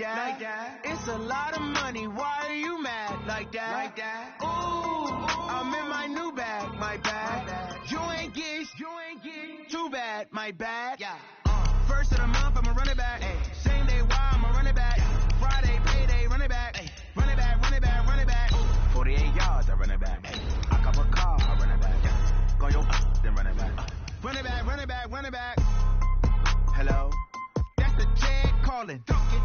like that. It's a lot of money. Why are you mad like that? Ooh, I'm in my new bag, my bag. You ain't get too bad, my bag. Yeah. First of the month, I'ma run it back. Same day, why I'ma run it back. Friday, payday, run it back. Run it back, run it back, run it back. 48 yards, I run it back. I cop a car, I run it back. Go your then run it back. Run it back, run it back, run it back. Hello? That's the jag calling.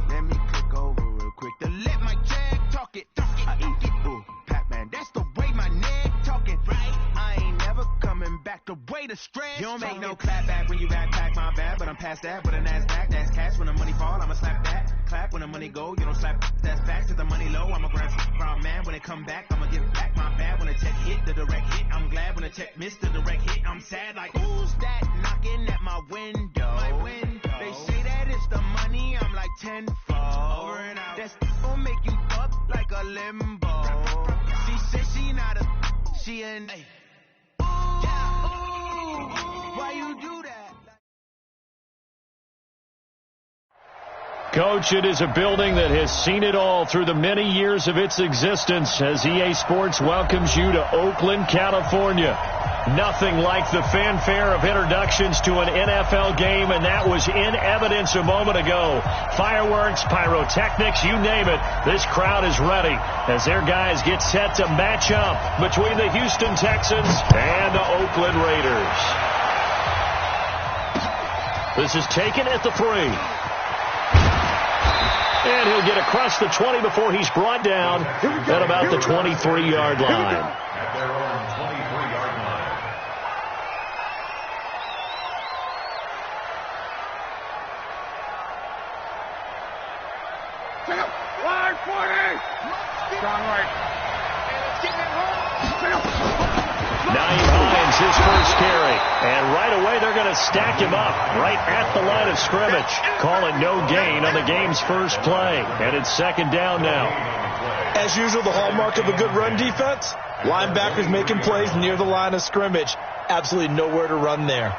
Let me click over real quick to let my jag talk it. I eat it, ooh, Pac-Man. That's the way my neck talking, right? I ain't never coming back the way the stretch. You don't make no clap back when you backpack, my bad. But I'm past that with a NASDAQ. That's cash when the money fall, I'ma slap that. Clap when the money go, you don't slap. That's facts. If the money low, I'ma grab from man. When it come back, I'ma give back my bad. When the check hit, the direct hit. I'm glad when the check missed the direct hit. I'm sad like, who's that knocking at my window? My window. They say that it's the money, I'm like tenfold. Over and out. That's gon' make you up like a limbo. She said she not a, she an. Ooh, why you do that? Coach, it is a building that has seen it all through the many years of its existence as EA Sports welcomes you to Oakland, California. Nothing like the fanfare of introductions to an NFL game, and that was in evidence a moment ago. Fireworks, pyrotechnics, you name it. This crowd is ready as their guys get set to match up between the Houston Texans and the Oakland Raiders. This is taken at the 3. And he'll get across the 20 before he's brought down at about the 23-yard line. At their own 23-yard line. Line 40! Strong right. Nyheim Hines, his first carry. And right away, they're going to stack him up right at the line of scrimmage. Call it no gain on the game's first play. And it's second down now. As usual, the hallmark of a good run defense, linebackers making plays near the line of scrimmage. Absolutely nowhere to run there.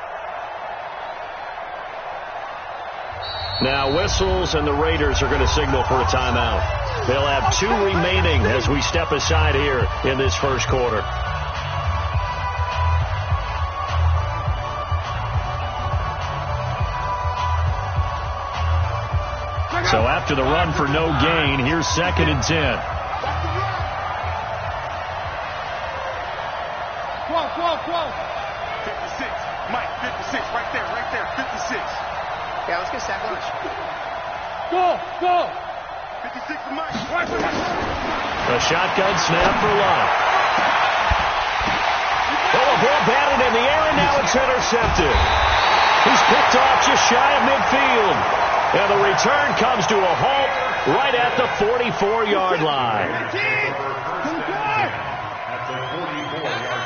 Now whistles, and the Raiders are going to signal for a timeout. They'll have 2 remaining as we step aside here in this first quarter. So after the run for no gain, here's second and 10. 12, $56. Mike, 56, right there, 56. Yeah, let's get Sam Lynch. Go! 56 to Mike. A shotgun snap for Love. Oh, a ball batted in the air, and now it's intercepted. He's picked off just shy of midfield. And the return comes to a halt right at the 44-yard line. At the 44-yard line.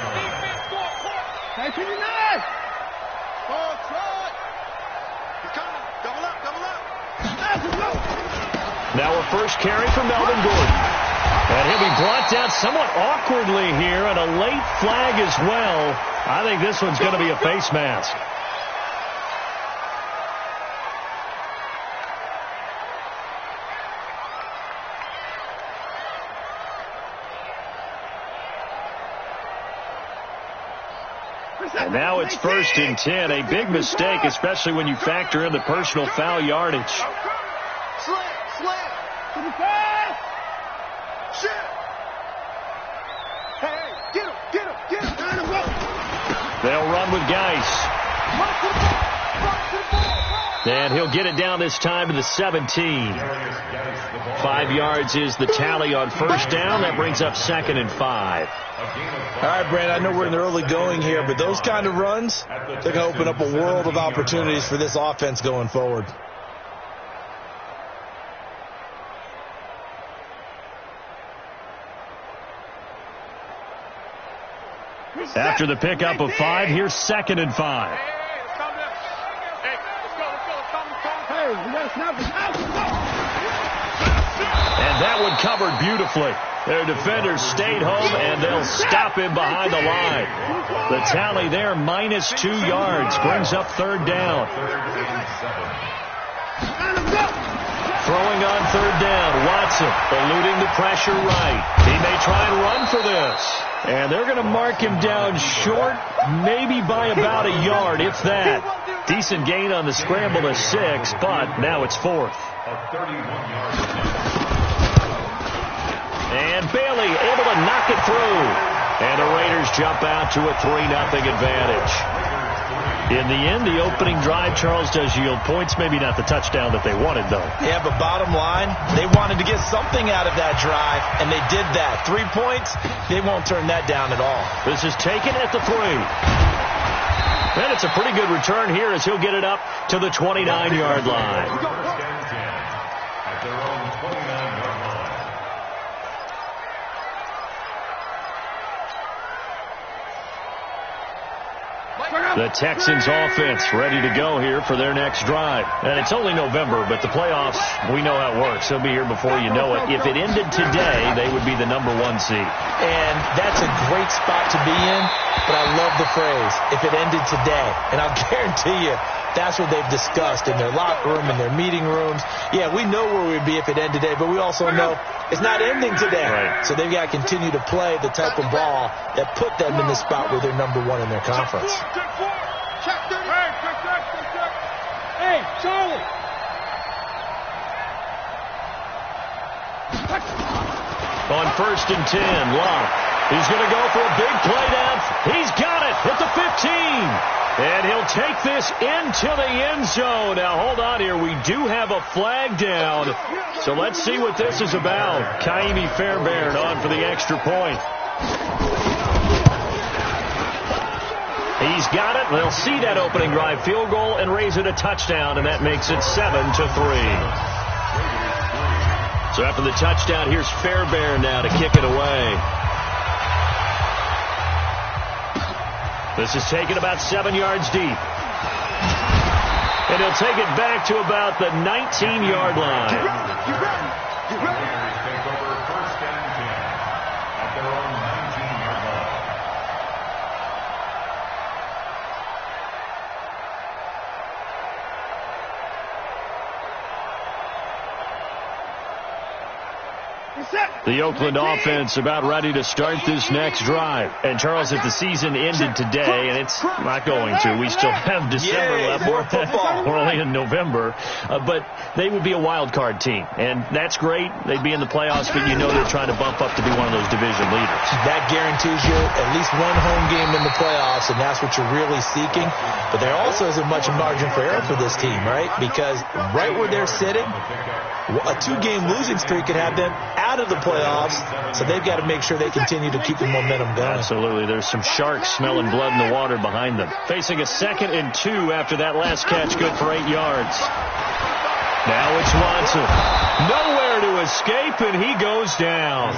Now a first carry for Melvin Gordon. And he'll be brought down somewhat awkwardly here, and a late flag as well. I think this one's going to be a face mask. And now it's first and 10. A big mistake, especially when you factor in the personal foul yardage. Slam. To the pass. Shit. Hey, get him. They'll run with Geis. And he'll get it down this time to the 17. 5 yards is the tally on first down. That brings up second and 5. All right, Brandon, I know we're in the early going here, but those kind of runs, they're going to open up a world of opportunities for this offense going forward. After the pickup of 5, here's second and 5. And that one covered beautifully. Their defenders stayed home, and they'll stop him behind the line. The tally there, -2 yards, brings up third down. throwing on third down. Watson eluding the pressure right. He may try and run for this. And they're going to mark him down short, maybe by about a yard, if that. Decent gain on the scramble to 6, but now it's 4th. And Bailey able to knock it through. And the Raiders jump out to a 3-0 advantage. In the end, the opening drive, Charles, does yield points. Maybe not the touchdown that they wanted, though. Yeah, but bottom line, they wanted to get something out of that drive, and they did that. 3 points, they won't turn that down at all. This is taken at the 3. And it's a pretty good return here as he'll get it up to the 29-yard line. At their own 29-yard line. The Texans offense ready to go here for their next drive. And it's only November, but the playoffs, we know how it works. They'll be here before you know it. If it ended today, they would be the number 1 seed. And that's a great spot to be in, but I love the phrase, if it ended today. And I'll guarantee you, that's what they've discussed in their locker room, in their meeting rooms. Yeah, we know where we'd be if it ended today, but we also know it's not ending today. Right. So they've got to continue to play the type of ball that put them in the spot where they're number 1 in their conference. Hey, Charlie. On 1st and 10, Locke. He's going to go for a big play down. He's got it at the 15. And he'll take this into the end zone. Now, hold on here. We do have a flag down. So let's see what this is about. Kaimi Fairbairn on for the extra point. He's got it. They'll see that opening drive field goal and raise it a touchdown, and that makes it 7-3. So after the touchdown, here's Fairbairn now to kick it away. This is taken about 7 yards deep. And he'll take it back to about the 19-yard line. Take over 1st and 10 at their own 19-yard line. The Oakland offense about ready to start this next drive. And, Charles, if the season ended today, and it's not going to, we still have December left. We're only in November. But they would be a wild card team. And that's great. They'd be in the playoffs, but you know they're trying to bump up to be one of those division leaders. That guarantees you at least one home game in the playoffs, and that's what you're really seeking. But there also isn't much margin for error for this team, right? Because right where they're sitting, a 2-game losing streak could have them out of the playoffs, so they've got to make sure they continue to keep the momentum going. Absolutely. There's some sharks smelling blood in the water behind them. Facing a 2nd and 2 after that last catch, good for 8 yards. Now it's Watson. Nowhere to escape, and he goes down.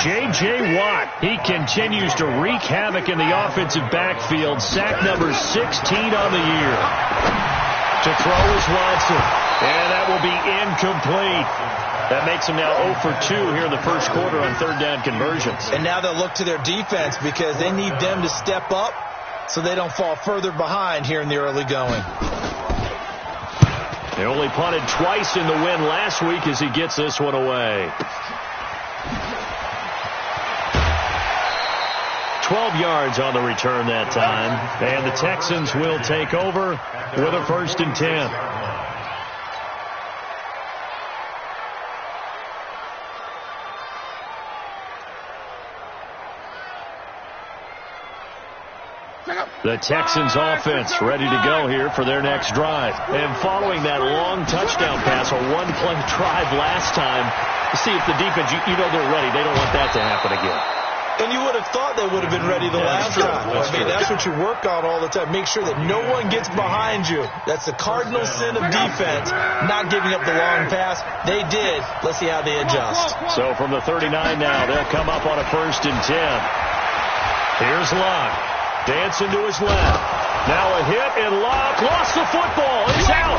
J.J. Watt, he continues to wreak havoc in the offensive backfield. Sack number 16 on the year. To throw is Watson, and that will be incomplete. That makes them now 0 for 2 here in the first quarter on 3rd down conversions. And now they'll look to their defense because they need them to step up so they don't fall further behind here in the early going. They only punted twice in the win last week as he gets this one away. 12 yards on the return that time. And the Texans will take over with a 1st and 10. The Texans offense ready to go here for their next drive. And following that long touchdown pass, a 1-play drive last time, to see if the defense, you know they're ready. They don't want that to happen again. And you would have thought they would have been ready the last time. That's what you work on all the time. Make sure that no one gets behind you. That's the cardinal sin of defense, not giving up the long pass. They did. Let's see how they adjust. So from the 39 now, they'll come up on a 1st and 10. Here's Locke. Dancing to his left. Now a hit, and Locke lost the football. It's out.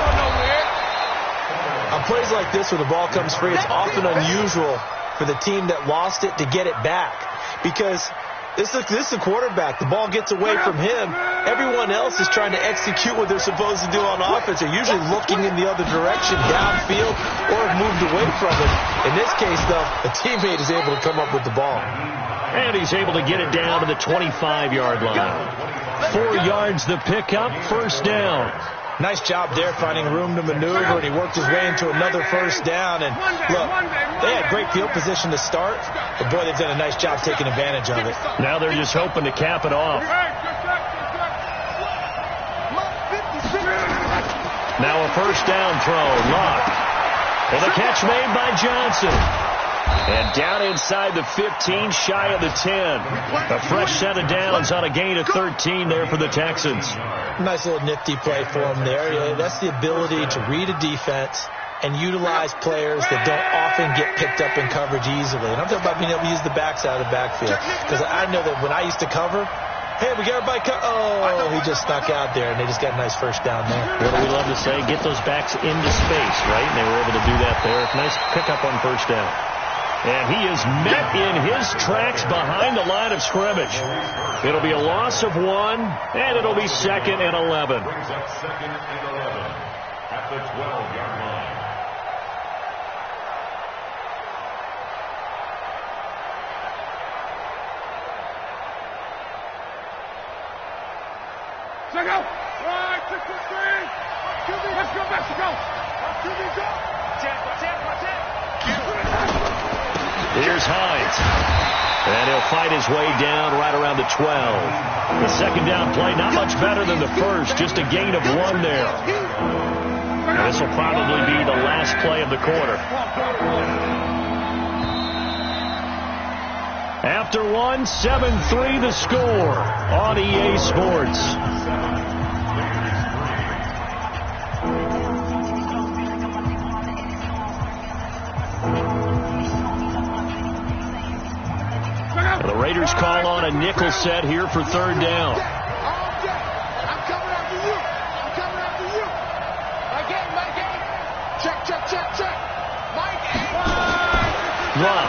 On plays like this where the ball comes free, it's often unusual for the team that lost it to get it back. Because This is a quarterback. The ball gets away from him. Everyone else is trying to execute what they're supposed to do on offense. They're usually looking in the other direction, downfield, or have moved away from it. In this case, though, a teammate is able to come up with the ball. And he's able to get it down to the 25-yard line. 4 yards the pickup, first down. Nice job there finding room to maneuver, and he worked his way into another first down. And look, they had great field position to start, but boy, they've done a nice job taking advantage of it. Now they're just hoping to cap it off. Now a first down throw, Locke. And the catch made by Johnson. And down inside the 15, shy of the 10. A fresh set of downs on a gain of 13 there for the Texans. Nice little nifty play for him there. That's the ability to read a defense and utilize players that don't often get picked up in coverage easily. And I'm talking about being able to use the backside of the backfield. Because I know that when I used to cover, hey, we got everybody oh, he just snuck out there, and they just got a nice first down there. What do we love to say? Get those backs into space, right? And they were able to do that there. Nice pickup on first down. And he is met in his tracks behind the line of scrimmage. It'll be a loss of 1, and it'll be 2nd and 11. Brings up 2nd and 11 at the 12-yard line. Check out. All right, 6 4 3. Let's go, Mexico. Here's Hines. And he'll fight his way down right around the 12. The second down play, not much better than the first, just a gain of 1 there. And this will probably be the last play of the quarter. After 1, 7-3 the score on EA Sports. The Raiders call on a nickel set here for third down. I'm coming after you. I'm coming after you. My game. Check. My game. Run.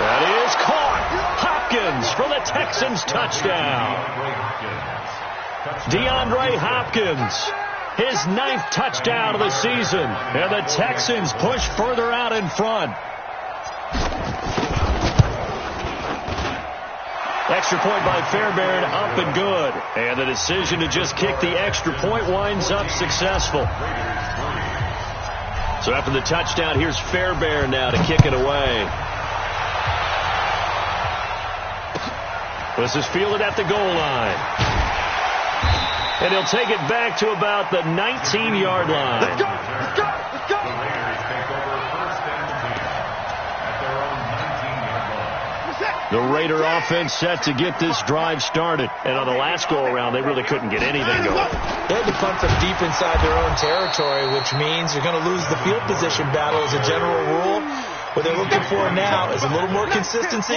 That is caught. Hopkins for the Texans touchdown. DeAndre Hopkins, his 9th touchdown of the season. And the Texans push further out in front. Extra point by Fairbairn, up and good. And the decision to just kick the extra point winds up successful. So after the touchdown, here's Fairbairn now to kick it away. This is fielded at the goal line. And he'll take it back to about the 19-yard line. Let's go. The Raiders take over first and 10 at their own 19-yard line. The Raider offense set to get this drive started. And on the last go-around, they really couldn't get anything going. They had to punt from deep inside their own territory, which means you're going to lose the field position battle as a general rule. What they're looking for now is a little more consistency,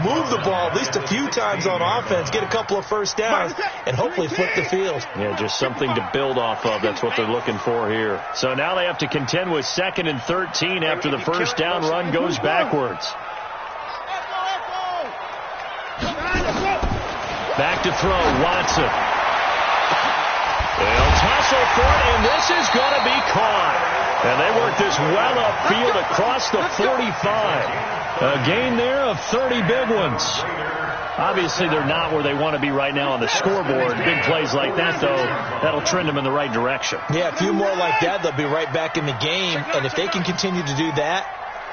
move the ball at least a few times on offense, get a couple of first downs, and hopefully flip the field. Yeah, just something to build off of. That's what they're looking for here. So now they have to contend with 2nd and 13 after the first down run goes backwards. Back to throw, Watson. They'll tussle for it, and this is going to be caught. And they work this well upfield across the 45. A gain there of 30 big ones. Obviously, they're not where they want to be right now on the scoreboard. Big plays like that, though, that'll trend them in the right direction. Yeah, a few more like that, they'll be right back in the game. And if they can continue to do that,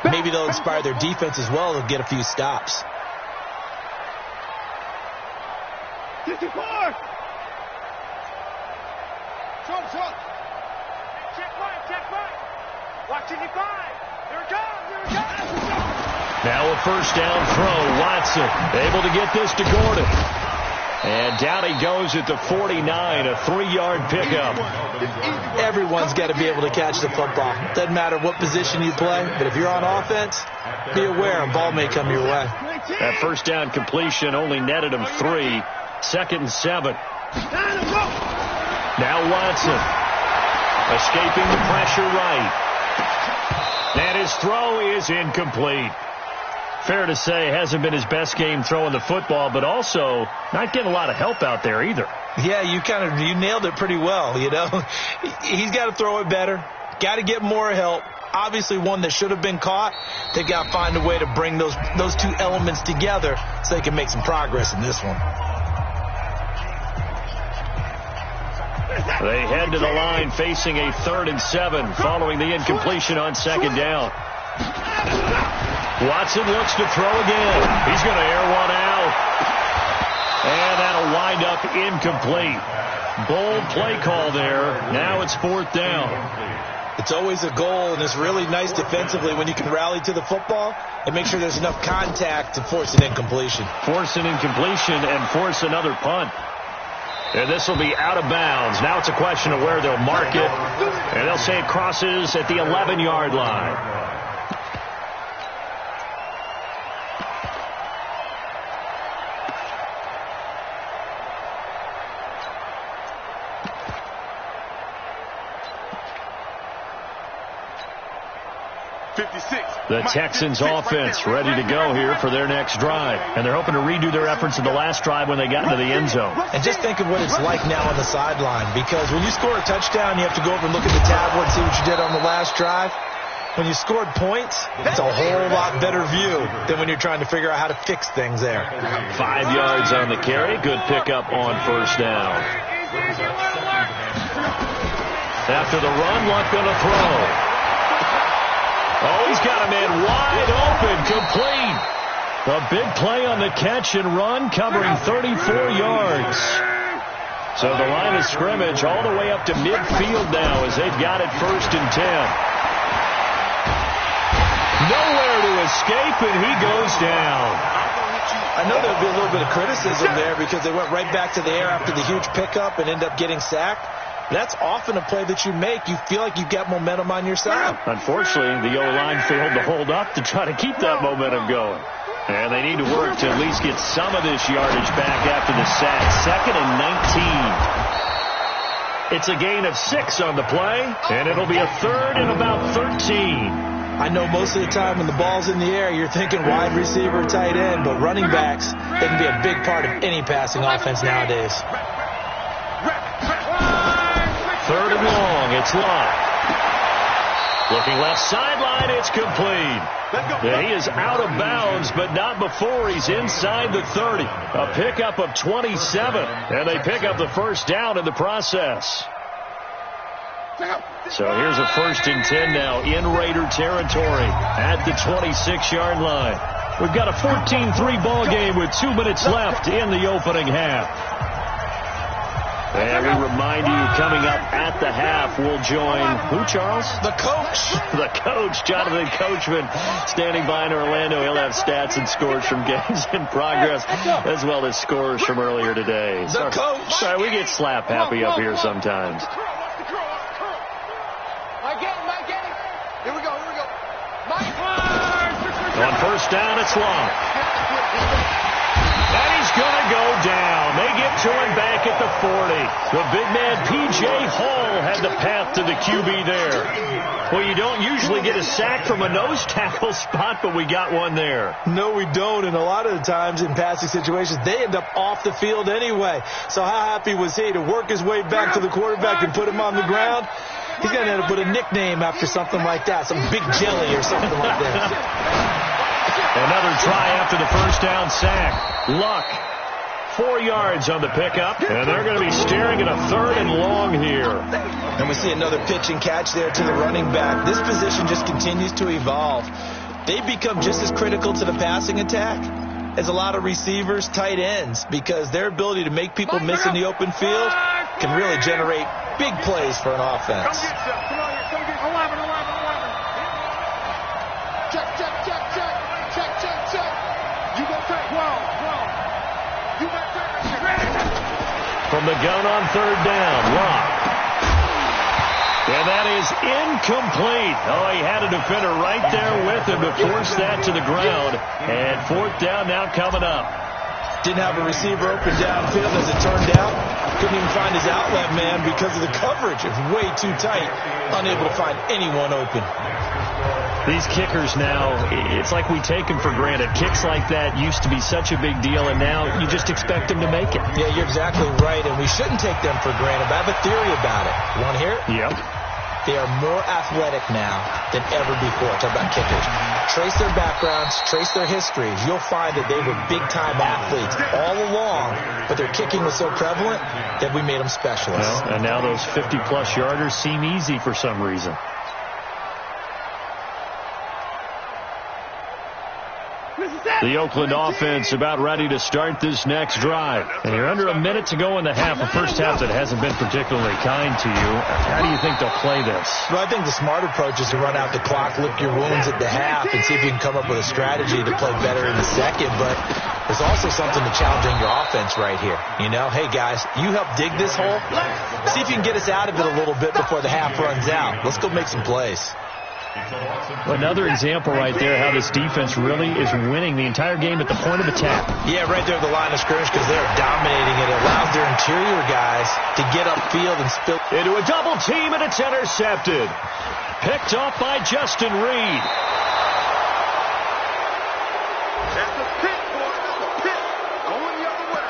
maybe they'll inspire their defense as well. They'll get a few stops. 54. Short. Check right. Watch 55. Here it goes. Now a first down throw. Watson able to get this to Gordon. And down he goes at the 49, a 3-yard pickup. Everyone's got to be able to catch the football. Doesn't matter what position you play, but if you're on offense, be aware a ball may come your way. That first down completion only netted him 3. 2nd and 7. Now Watson escaping the pressure right. And his throw is incomplete. Fair to say, hasn't been his best game throwing the football, but also not getting a lot of help out there either. Yeah, you nailed it pretty well, you know. He's got to throw it better, got to get more help. Obviously one that should have been caught. They've got to find a way to bring those two elements together so they can make some progress in this one. They head to the line facing a 3rd and 7 following the incompletion on 2nd down. Watson looks to throw again. He's going to air one out. And that'll wind up incomplete. Bold play call there. Now it's 4th down. It's always a goal, and it's really nice defensively when you can rally to the football and make sure there's enough contact to force an incompletion. Force an incompletion and force another punt. And this will be out of bounds. Now it's a question of where they'll mark it. And they'll say it crosses at the 11-yard line. The Texans offense ready to go here for their next drive. And they're hoping to redo their efforts in the last drive when they got into the end zone. And just think of what it's like now on the sideline. Because when you score a touchdown, you have to go over and look at the tablet and see what you did on the last drive. When you scored points, it's a whole lot better view than when you're trying to figure out how to fix things there. 5 yards on the carry. Good pickup on 1st down. After the run, Luck going to throw. Oh, he's got a man wide open, complete. A big play on the catch and run, covering 34 yards. So the line of scrimmage all the way up to midfield now as they've got it 1st and 10. Nowhere to escape, and he goes down. I know there'll be a little bit of criticism there because they went right back to the air after the huge pickup and end up getting sacked. That's often a play that you make. You feel like you've got momentum on your side. Unfortunately, the O-line failed to hold up to try to keep that momentum going. And they need to work to at least get some of this yardage back after the sack. 2nd and 19. It's a gain of 6 on the play, and it'll be a 3rd and about 13. I know most of the time when the ball's in the air, you're thinking wide receiver, tight end, but running backs, they can be a big part of any passing offense nowadays. 3rd and long, it's Locke. Looking left sideline, it's complete. He is out of bounds, but not before he's inside the 30. A pickup of 27, and they pick up the 1st down in the process. So here's a 1st and 10 now in Raider territory at the 26-yard line. We've got a 14-3 ball game with 2 minutes left in the opening half. And we remind you, coming up at the half, we'll join who, Charles? The coach. The coach, Jonathan Coachman, standing by in Orlando. He'll have stats and scores from games in progress, as well as scores from earlier today. The coach. Sorry, we get slap happy up here sometimes. Here we go. On 1st down, it's Long. And he's going to go down. They get to him back at the 40. The big man, P.J. Hall, had the path to the QB there. Well, you don't usually get a sack from a nose tackle spot, but we got one there. No, we don't. And a lot of the times in passing situations, they end up off the field anyway. So how happy was he to work his way back to the quarterback and put him on the ground? He's going to end up with a nickname after something like that, some Big Jelly or something like that. Another try after the 1st down sack. Luck, 4 yards on the pickup, and they're going to be staring at a 3rd and long here. And we see another pitch and catch there to the running back. This position just continues to evolve. They become just as critical to the passing attack as a lot of receivers, tight ends, because their ability to make people miss in the open field can really generate big plays for an offense. From the gun on 3rd down, Locke. And that is incomplete. Oh, he had a defender right there with him to force that to the ground. And 4th down now coming up. Didn't have a receiver open downfield as it turned out. Couldn't even find his outlet man because of the coverage. It's way too tight. Unable to find anyone open. These kickers now, it's like we take them for granted. Kicks like that used to be such a big deal, and now you just expect them to make it. Yeah, you're exactly right, and we shouldn't take them for granted. But I have a theory about it. You want to hear it? Yep. They are more athletic now than ever before. Talk about kickers. Trace their backgrounds, trace their histories. You'll find that they were big-time athletes all along, but their kicking was so prevalent that we made them specialists. Well, and now those 50-plus yarders seem easy for some reason. The Oakland offense about ready to start this next drive. And you're under a minute to go in the half, a first half that hasn't been particularly kind to you. How do you think they'll play this? Well, I think the smart approach is to run out the clock, lick your wounds at the half, and see if you can come up with a strategy to play better in the second. But there's also something to challenging your offense right here. You know, hey, guys, you help dig this hole. See if you can get us out of it a little bit before the half runs out. Let's go make some plays. Another example right there how this defense really is winning the entire game at the point of attack. Yeah, right there at the line of scrimmage because they're dominating it. It allows their interior guys to get upfield and spill into a double team, and it's intercepted. Picked off by Justin Reed. That's a pick, boy. That's a pick. Going the other way.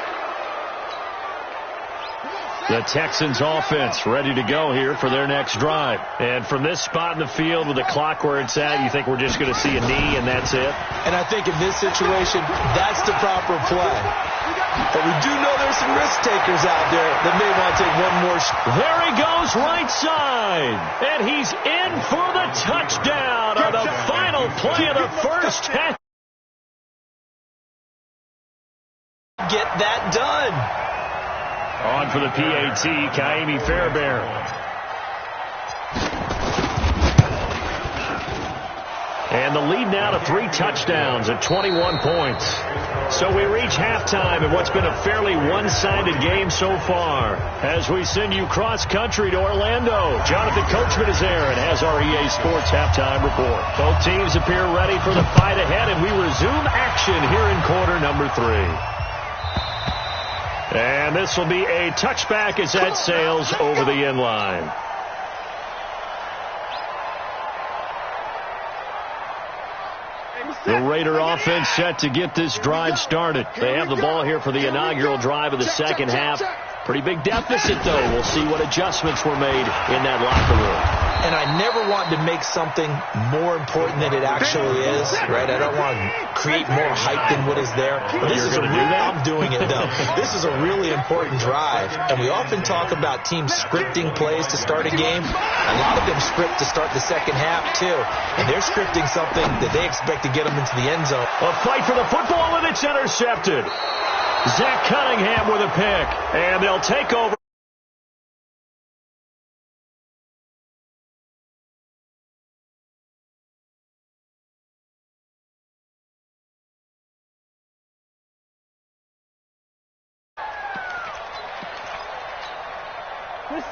The Texans offense ready to go here for their next drive. And from this spot in the field with the clock where it's at, you think we're just going to see a knee and that's it? And I think in this situation, that's the proper play. But we do know there's some risk takers out there that may want to take one more shot. There he goes right side. And he's in for the touchdown on the final play of the first half. Get that done. On for the PAT, Kaimi Fairbairn. And the lead now to 3 touchdowns at 21 points. So we reach halftime in what's been a fairly one-sided game so far. As we send you cross-country to Orlando, Jonathan Coachman is there and has our EA Sports halftime report. Both teams appear ready for the fight ahead, and we resume action here in quarter number 3. And this will be a touchback as that sails over the end line. The Raider offense set to get this drive started. They have the ball here for the inaugural drive of the second half. Pretty big deficit, though. We'll see what adjustments were made in that locker room. And I never want to make something more important than it actually is, right? I don't want to create more hype than what is there. This is a real, I'm doing it, though. This is a really important drive. And we often talk about teams scripting plays to start a game. A lot of them script to start the second half, too. And they're scripting something that they expect to get them into the end zone. A fight for the football, and it's intercepted. Zach Cunningham with a pick, and they'll take over.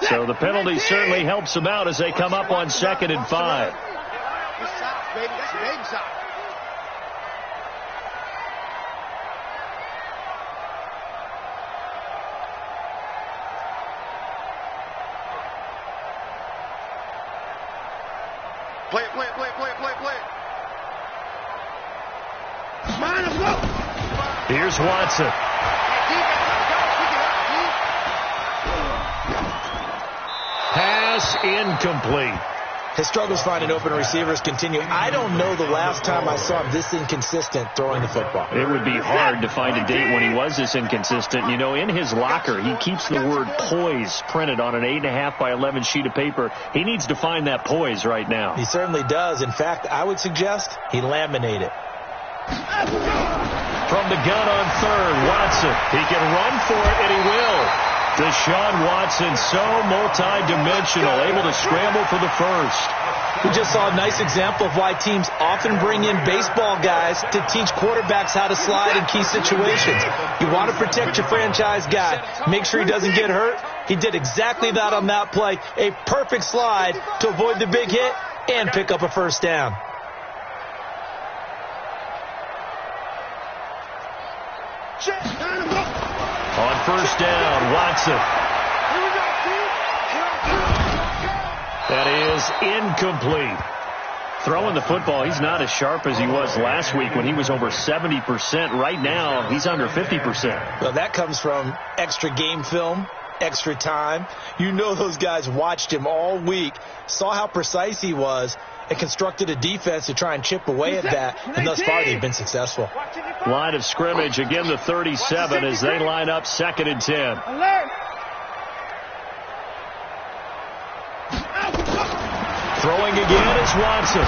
So the penalty certainly helps them out as they come up on 2nd and 5. Baby, that's baby shot. Play it. Mine is low. Here's Watson. Pass incomplete. His struggles finding open receivers continue. I don't know the last time I saw him this inconsistent throwing the football. It would be hard to find a date when he was this inconsistent. You know, in his locker, he keeps the word poise printed on an 8.5 by 11 sheet of paper. He needs to find that poise right now. He certainly does. In fact, I would suggest he laminate it. From the gun on 3rd, Watson. He can run for it, and he will. Deshaun Watson, so multi-dimensional, able to scramble for the first. We just saw a nice example of why teams often bring in baseball guys to teach quarterbacks how to slide in key situations. You want to protect your franchise guy. Make sure he doesn't get hurt. He did exactly that on that play. A perfect slide to avoid the big hit and pick up a first down. Check. On first down, Watson. That is incomplete. Throwing the football, he's not as sharp as he was last week when he was over 70%. Right now, he's under 50%. Well, that comes from extra game film, extra time. You know those guys watched him all week, saw how precise he was, and constructed a defense to try and chip away at that, and thus far they've been successful. Line of scrimmage, again the 37 as they line up 2nd and 10. Alert! Throwing again is Watson.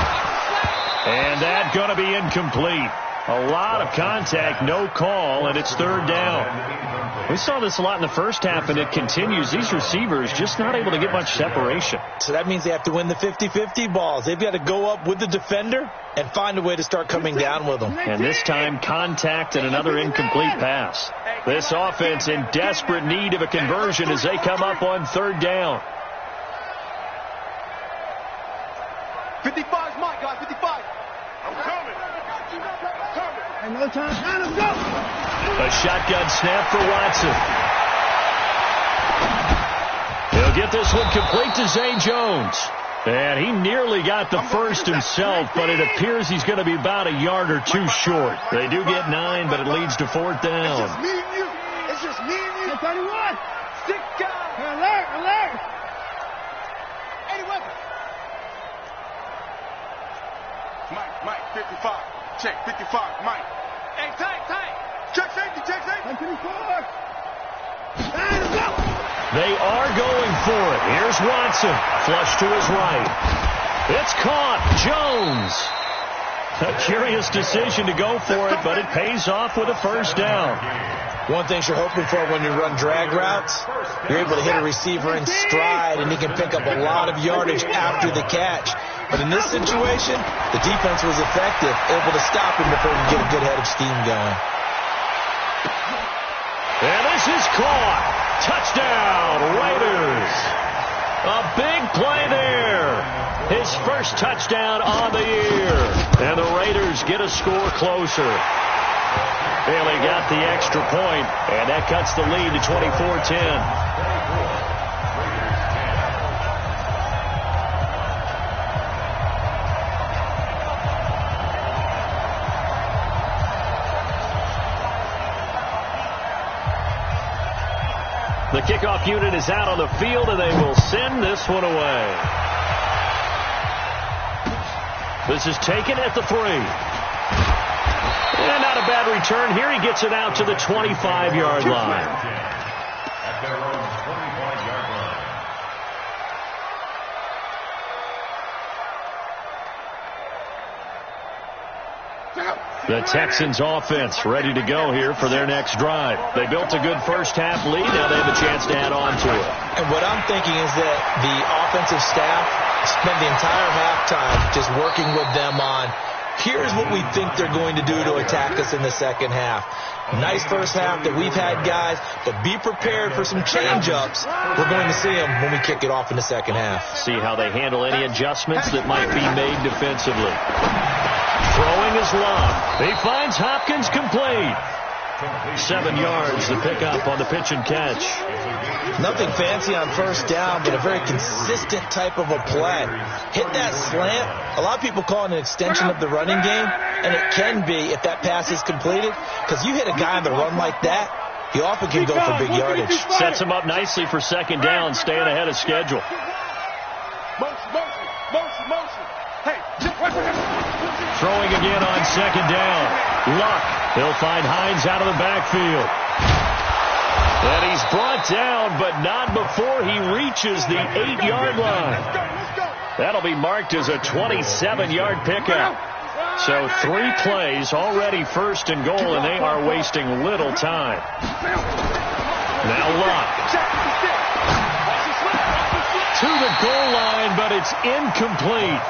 And that's going to be incomplete. A lot of contact, no call, and it's 3rd down. We saw this a lot in the first half, and it continues. These receivers just not able to get much separation. So that means they have to win the 50-50 balls. They've got to go up with the defender and find a way to start coming down with them. And this time, contact and another incomplete pass. This offense in desperate need of a conversion as they come up on 3rd down. 55's mine, guys, 55. I'm coming. Hey, no time. Now let's go. A shotgun snap for Watson. He'll get this one complete to Zay Jones. And he nearly got the first himself, but it appears he's going to be about a yard or two short. They do get 9, but it leads to 4th down. It's just me and you. It's just me and you. 31. Stick down. Alert, alert. 80 weapons. Mike, 55. Check, 55, Mike. Hey, tight. Check safety. 124. Let's go. They are going for it. Here's Watson. Flush to his right. It's caught. Jones. A curious decision to go for it, but it pays off with a 1st down. One thing you're hoping for when you run drag routes, you're able to hit a receiver in stride, and he can pick up a lot of yardage after the catch. But in this situation, the defense was effective, able to stop him before he could get a good head of steam going. And this is caught. Touchdown, Raiders. A big play there. His first touchdown on the year. And the Raiders get a score closer. Bailey got the extra point, and that cuts the lead to 24-10. The kickoff unit is out on the field, and they will send this one away. This is taken at the 3. And not a bad return here. He gets it out to the 25-yard line. At their own 25-yard line. The Texans offense ready to go here for their next drive. They built a good first half lead. Now they have a chance to add on to it. And what I'm thinking is that the offensive staff spent the entire halftime just working with them on, here's what we think they're going to do to attack us in the second half. Nice first half that we've had, guys, but be prepared for some change-ups. We're going to see them when we kick it off in the second half. See how they handle any adjustments that might be made defensively. Throwing is Love. He finds Hopkins complete. 7 yards to pick up on the pitch and catch. Nothing fancy on first down, but a very consistent type of a play. Hit that slant. A lot of people call it an extension of the running game, and it can be if that pass is completed, because you hit a guy on the run like that, he often can go for big yardage. Sets him up nicely for second down, staying ahead of schedule. Motion. Hey, Throwing again on second down. Luck. He'll find Hines out of the backfield. And he's brought down, but not before he reaches the 8-yard line. That'll be marked as a 27-yard pickup. So 3 plays, already first and goal, and they are wasting little time. Now Luck. To the goal line, but it's incomplete.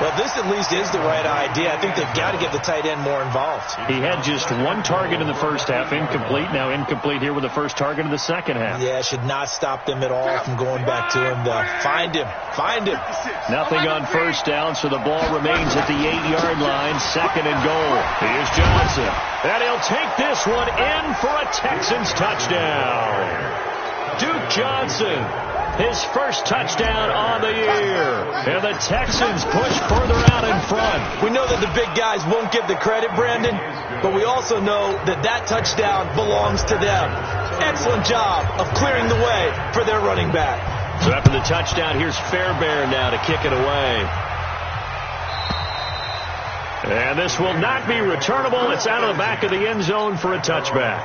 Well, this at least is the right idea. I think they've got to get the tight end more involved. He had just one target in the first half, incomplete. Now incomplete here with the first target of the second half. Yeah, it should not stop them at all from going back to him, though. Find him. Find him. Nothing on first down, so the ball remains at the 8-yard line. Second and goal. Here's Johnson. And he'll take this one in for a Texans touchdown. Duke Johnson, his first touchdown on the year. And the Texans push further out in front. We know that the big guys won't get the credit, Brandon, but we also know that that touchdown belongs to them. Excellent job of clearing the way for their running back. So after the touchdown, here's Fairbairn now to kick it away. And this will not be returnable. It's out of the back of the end zone for a touchback.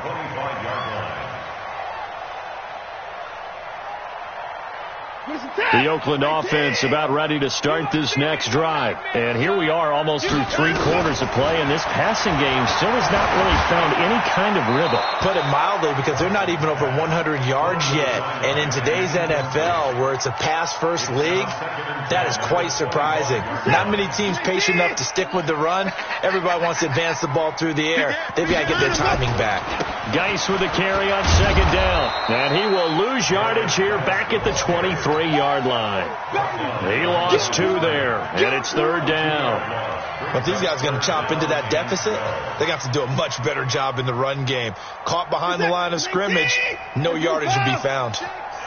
The Oakland offense about ready to start this next drive. And here we are almost through 3 quarters of play, and this passing game still has not really found any kind of rhythm. Put it mildly, because they're not even over 100 yards yet. And in today's NFL, where it's a pass-first league, that is quite surprising. Not many teams patient enough to stick with the run. Everybody wants to advance the ball through the air. They've got to get their timing back. Geis with a carry on second down. And he will lose yardage here back at the 23-yard line. He lost 2 there, and it's third down. But these guys are going to chomp into that deficit. They have to do a much better job in the run game. Caught behind the line of scrimmage, no yardage will be found.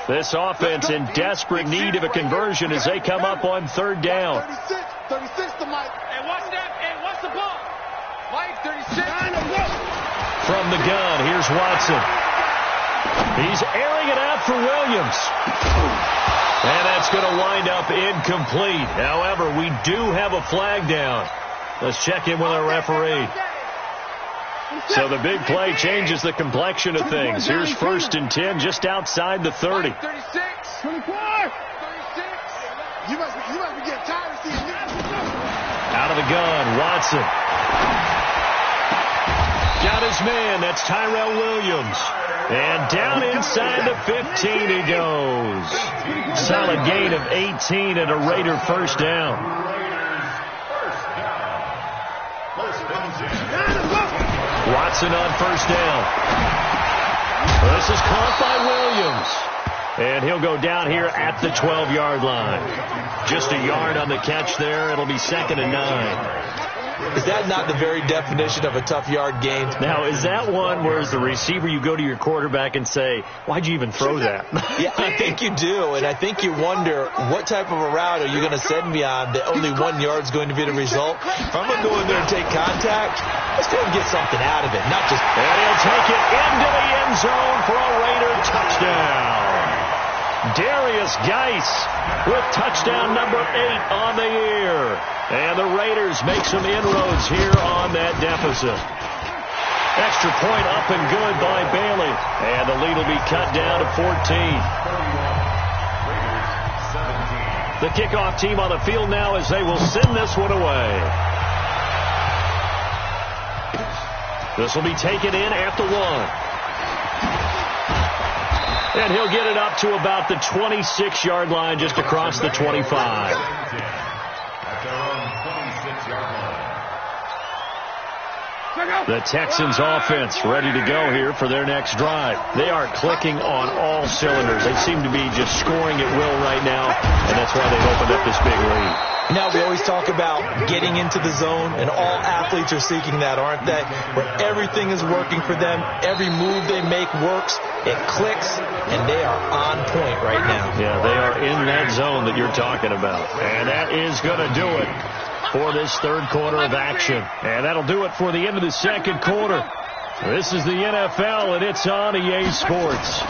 This offense in desperate need of a conversion as they come up on third down. 36 to Mike. Hey, watch that. Hey, watch the ball. Mike, 36. From the gun, here's Watson. He's airing it out for Williams. And that's going to wind up incomplete. However, we do have a flag down. Let's check in with our referee. So the big play changes the complexion of things. Here's 1st and 10 just outside the 30. 36. 24. 36. You must be getting tired of seeing this. Out of the gun, Watson. Got his man. That's Tyrell Williams. And down inside the 15 he goes. Solid gain of 18 and a Raider first down. Watson on first down. This is caught by Williams. And he'll go down here at the 12-yard line. Just a yard on the catch there. It'll be 2nd and 9. Is that not the very definition of a tough yard gain? Now, is that one where as the receiver you go to your quarterback and say, why'd you even throw that? Yeah, I think you do, and I think you wonder what type of a route are you going to send me on that only 1 yard is going to be the result? If I'm going to go in there and take contact, let's go and get something out of it, not just... And he'll take it into the end zone for a Raider touchdown. Darius Geis with touchdown number 8 on the year. And the Raiders make some inroads here on that deficit. Extra point up and good by Bailey. And the lead will be cut down to 14. The kickoff team on the field now as they will send this one away. This will be taken in after 1. And he'll get it up to about the 26-yard line just across the 25. The Texans offense ready to go here for their next drive. They are clicking on all cylinders. They seem to be just scoring at will right now, and that's why they've opened up this big lead. Now, we always talk about getting into the zone, and all athletes are seeking that, aren't they? Where everything is working for them, every move they make works, it clicks, and they are on point right now. Yeah, they are in that zone that you're talking about, and that is going to do it for this third quarter of action. And that'll do it for the end of the second quarter. This is the NFL, and it's on EA Sports.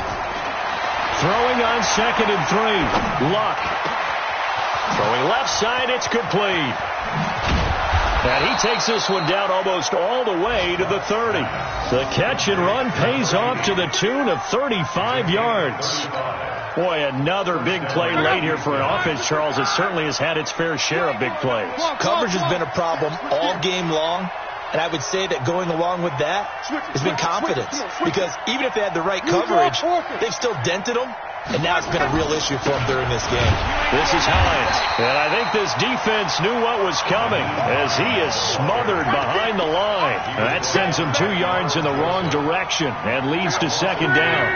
Throwing on 2nd and 3. Luck. Throwing left side, it's complete. And he takes this one down almost all the way to the 30. The catch and run pays off to the tune of 35 yards. Boy, another big play late here for an offense, Charles. It certainly has had its fair share of big plays. Coverage has been a problem all game long, and I would say that going along with that has been confidence. Because even if they had the right coverage, they've still dented them And now it's been a real issue for him during this game. This is Hines. And I think this defense knew what was coming as he is smothered behind the line. That sends him 2 yards in the wrong direction and leads to second down.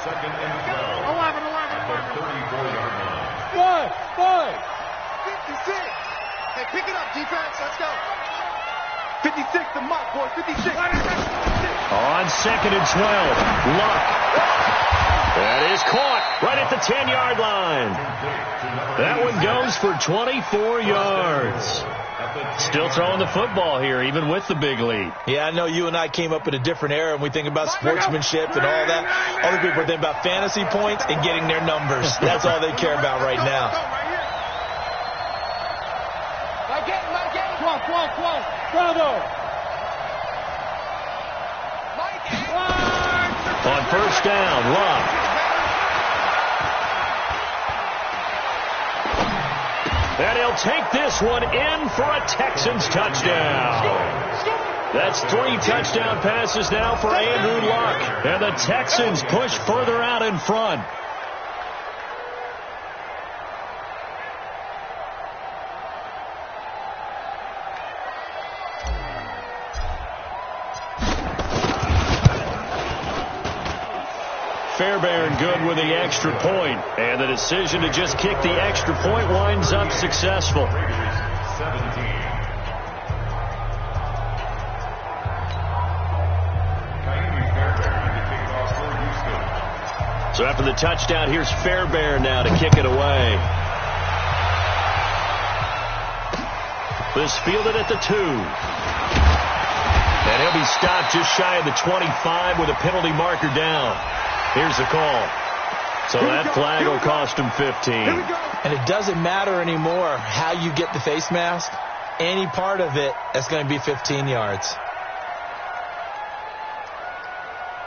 Second and 12. 11. At the 34-yard line. 56. Hey, pick it up, defense. Let's go. 56, the mark, boy. 56. On second and 12, Luck. That is caught right at the 10-yard line. That one goes for 24 yards. Still throwing the football here, even with the big lead. Yeah, I know you and I came up in a different era, and we think about sportsmanship and all that. Other people think about fantasy points and getting their numbers. That's all they care about right now. My game. 12. Bravo. On first down, Luck. And he'll take this one in for a Texans touchdown. That's 3 touchdown passes now for Andrew Luck. And the Texans push further out in front. Fairbairn good with the extra point, and the decision to just kick the extra point winds up successful. 17. So after the touchdown, here's Fairbairn now to kick it away. This fielded at the 2. And he'll be stopped just shy of the 25 with a penalty marker down. Here's the call. So that flag will cost him 15. And it doesn't matter anymore how you get the face mask. Any part of it, that's going to be 15 yards.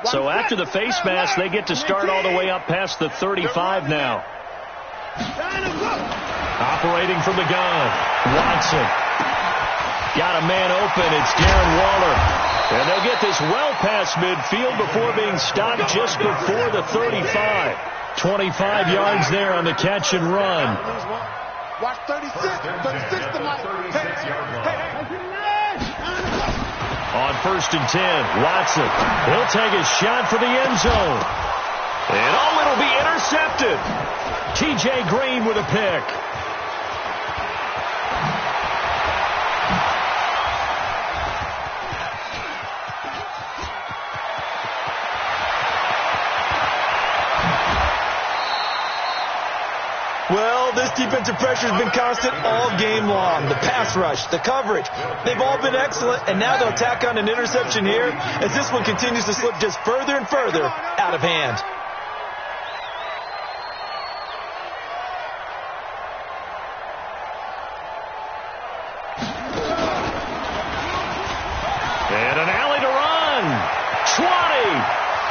So after the face mask, they get to start all the way up past the 35 now. Operating from the gun, Watson. Got a man open. It's Darren Waller. And they'll get this well past midfield before being stopped just before the 35. 25 yards there on the catch and run. Watch 36 to Mike. On first and 10, Watson. He'll take a shot for the end zone. And it'll be intercepted. T.J. Green with a pick. Well, this defensive pressure has been constant all game long. The pass rush, the coverage, they've all been excellent, and now they'll tack on an interception here as this one continues to slip just further and further out of hand. And an alley to run. 20.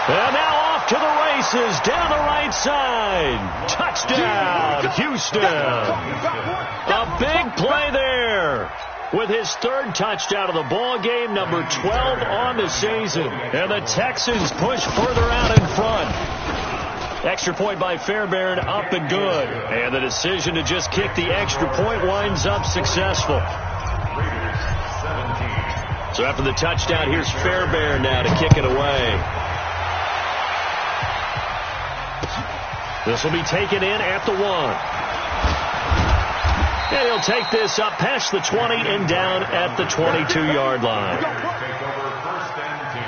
And now off to the races down the right side. Touchdown, Houston. A big play there with his 3rd touchdown of the ball game, number 12 on the season. And the Texans push further out in front. Extra point by Fairbairn, up and good. And the decision to just kick the extra point winds up successful. So after the touchdown, here's Fairbairn now to kick it away. This will be taken in at the 1. And he'll take this up past the 20 and down at the 22-yard line. Take over first and 10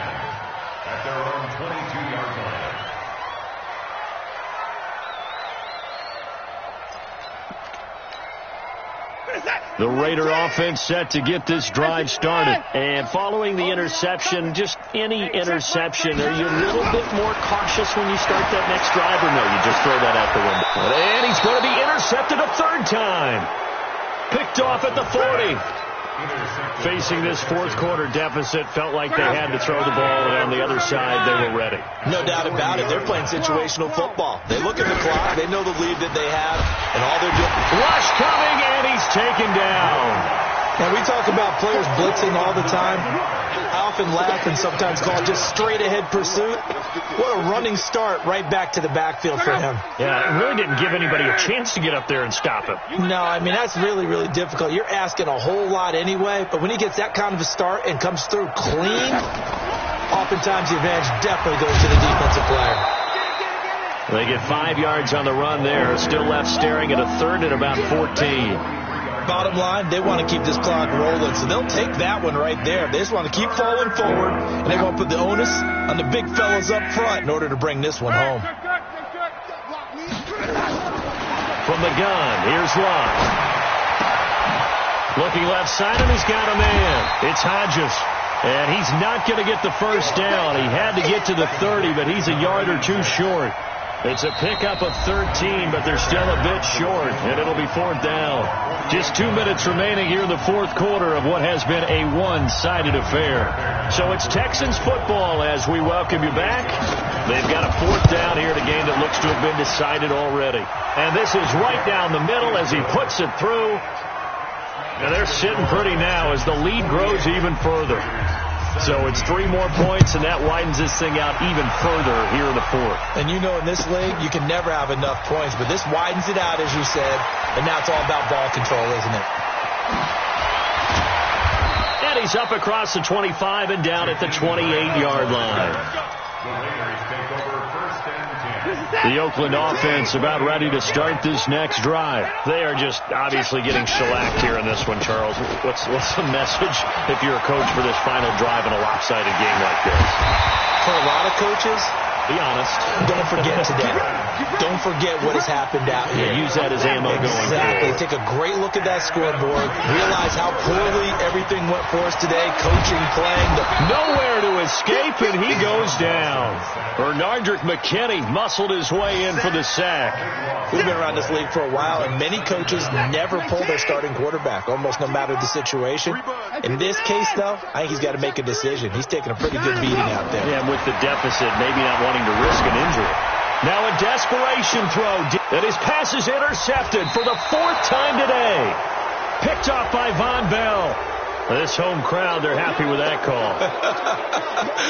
at their own 22-yard line. The Raider offense set to get this drive started. And following the interception, just any interception, are you a little bit more cautious when you start that next drive, or no, you just throw that out the window? And he's going to be intercepted a 3rd time. Picked off at the 40. Facing this 4th quarter deficit, felt like they had to throw the ball, and on the other side, they were ready. No doubt about it. They're playing situational football. They look at the clock. They know the lead that they have, and all they're doing. Rush coming, and he's taken down. And we talk about players blitzing all the time. I often laugh and sometimes call it just straight-ahead pursuit. What a running start right back to the backfield for him. Yeah, it really didn't give anybody a chance to get up there and stop him. No, I mean, that's really, really difficult. You're asking a whole lot anyway, but when he gets that kind of a start and comes through clean, oftentimes the advantage definitely goes to the defensive player. They get 5 yards on the run there. Still left staring at a third and about 14. Bottom line, they want to keep this clock rolling, so they'll take that one right there. They just want to keep falling forward, and they want to put the onus on the big fellas up front in order to bring this one home. From the gun, here's Locke. Looking left side, and he's got a man. It's Hodges. And he's not going to get the first down. He had to get to the 30, but he's a yard or two short. It's a pickup of 13, but they're still a bit short, and it'll be 4th down. Just 2 minutes remaining here in the 4th quarter of what has been a one-sided affair. So it's Texans football as we welcome you back. They've got a 4th down here in a game that looks to have been decided already. And this is right down the middle as he puts it through. And they're sitting pretty now as the lead grows even further. So it's 3 more points, and that widens this thing out even further here in the 4th. And you know in this league, you can never have enough points, but this widens it out, as you said, and now it's all about ball control, isn't it? And he's up across the 25 and down at the 28-yard line. The Oakland offense about ready to start this next drive. They are just obviously getting shellacked here in this one, Charles. What's the message if you're a coach for this final drive in a lopsided game like this? For a lot of coaches, be honest. Don't forget today. Don't forget what has happened out here. Yeah, use that as ammo going forward. Exactly. Take a great look at that scoreboard. Realize how poorly everything went for us today. Coaching, playing. Nowhere to escape, and he goes down. Bernardrick McKinney muscled his way in for the sack. We've been around this league for a while, and many coaches never pull their starting quarterback, almost no matter the situation. In this case, though, I think he's got to make a decision. He's taking a pretty good beating out there. Yeah, and with the deficit, maybe not wanting to risk an injury. Now a desperation throw, and his pass is intercepted for the 4th time today. Picked off by Von Bell. This home crowd, they're happy with that call.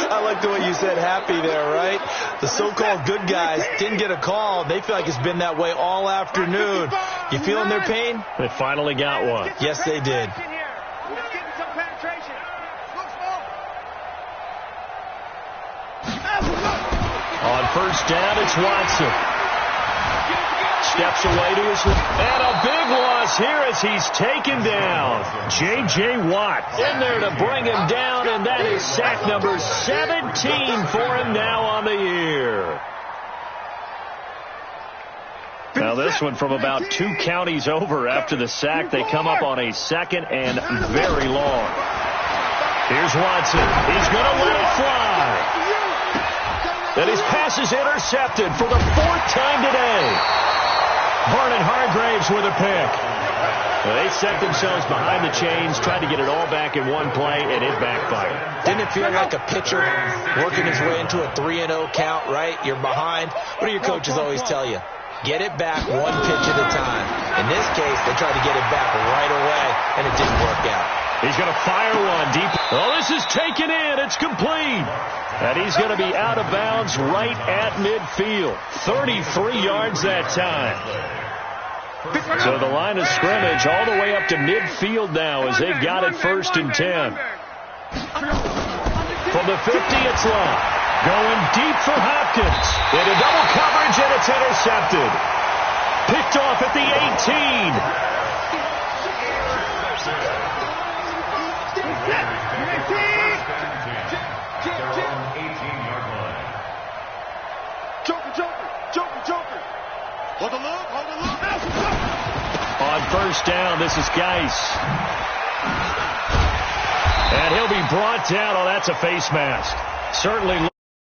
I like the way you said happy there, right? The so-called good guys didn't get a call. They feel like it's been that way all afternoon. You feeling their pain? They finally got one. Yes, they did. On 1st down, it's Watson. Steps away to his left. And a big loss here as he's taken down. J.J. Watt in there to bring him down, and that is sack number 17 for him now on the year. Now this one from about 2 counties over after the sack. They come up on a 2nd and very long. Here's Watson. He's going to let it fly. And his pass is intercepted for the 4th time today. Vernon Hargraves with a pick. They set themselves behind the chains, tried to get it all back in one play, and it backfired. Didn't it feel like a pitcher working his way into a 3-0 count, right? You're behind. What do your coaches always tell you? Get it back 1 pitch at a time. In this case, they tried to get it back right away, and it didn't work out. He's going to fire one deep. Oh, this is taken in. It's complete. And he's going to be out of bounds right at midfield. 33 yards that time. So the line of scrimmage all the way up to midfield now as they've got it 1st and 10. From the 50, it's Locke. Going deep for Hopkins. Into double coverage, and it's intercepted. Picked off at the 18. Joker. Hold the look. On 1st down, this is Geis. And he'll be brought down. Oh, that's a face mask. Certainly.